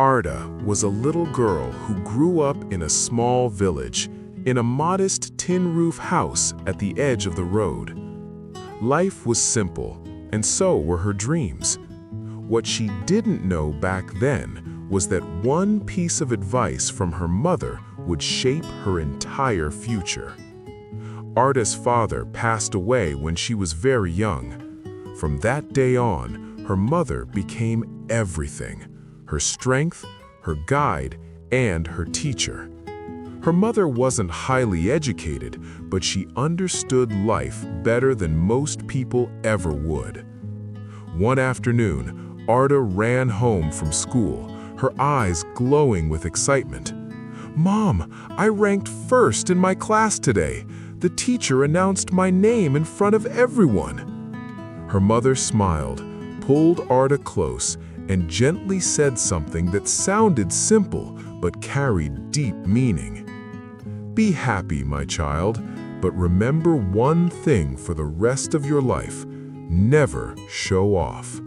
Arta was a little girl who grew up in a small village, in a modest tin-roof house at the edge of the road. Life was simple, and so were her dreams. What she didn't know back then was that one piece of advice from her mother would shape her entire future. Arta's father passed away when she was very young. From that day on, her mother became everything: her strength, her guide, and her teacher. Her mother wasn't highly educated, but she understood life better than most people ever would. One afternoon, Arta ran home from school, her eyes glowing with excitement. "Mom, I ranked first in my class today. The teacher announced my name in front of everyone." Her mother smiled, pulled Arta close, and gently said something that sounded simple but carried deep meaning. "Be happy, my child, but remember one thing for the rest of your life: never show off."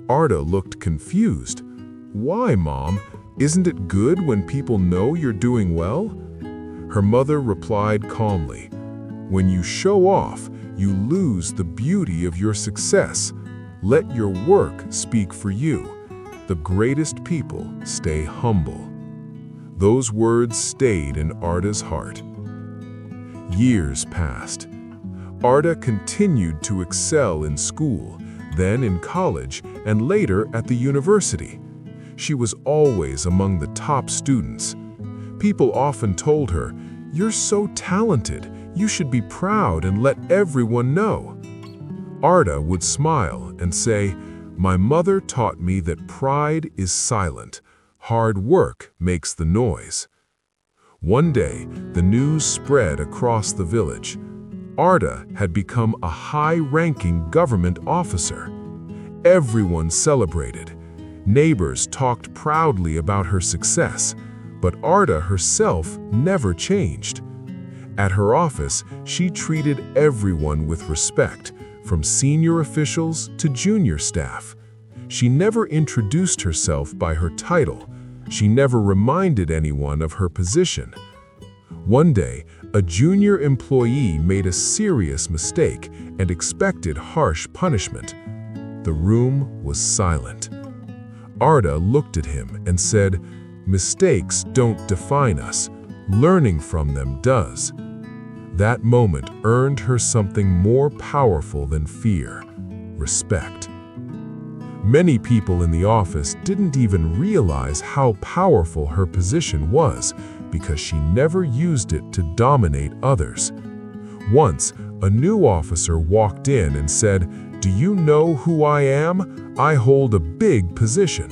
Arta looked confused. "Why, Mom? Isn't it good when people know you're doing well?" Her mother replied calmly, "When you show off, you lose the beauty of your success. Let your work speak for you. The greatest people stay humble." Those words stayed in Arta's heart. Years passed. Arta continued to excel in school, then in college, and later at the university. She was always among the top students. People often told her, "You're so talented, you should be proud and let everyone know." Arta would smile and say, "My mother taught me that pride is silent. Hard work makes the noise." One day, the news spread across the village. Arta had become a high-ranking government officer. Everyone celebrated. Neighbors talked proudly about her success, but Arta herself never changed. At her office, she treated everyone with respect, from senior officials to junior staff. She never introduced herself by her title. She never reminded anyone of her position. One day, a junior employee made a serious mistake and expected harsh punishment. The room was silent. Arta looked at him and said, "Mistakes don't define us. Learning from them does." That moment earned her something more powerful than fear: respect. Many people in the office didn't even realize how powerful her position was because she never used it to dominate others. Once, a new officer walked in and said, "Do you know who I am? I hold a big position."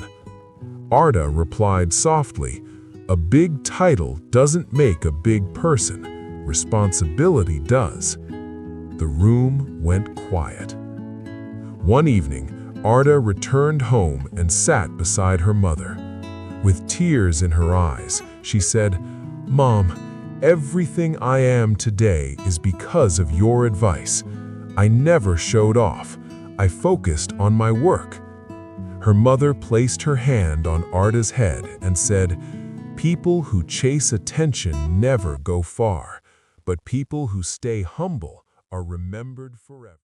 Arta replied softly, "A big title doesn't make a big person. Responsibility does." The room went quiet. One evening, Arta returned home and sat beside her mother. With tears in her eyes, she said, "Mom, everything I am today is because of your advice. I never showed off. I focused on my work." Her mother placed her hand on Arta's head and said, "People who chase attention never go far, but people who stay humble are remembered forever."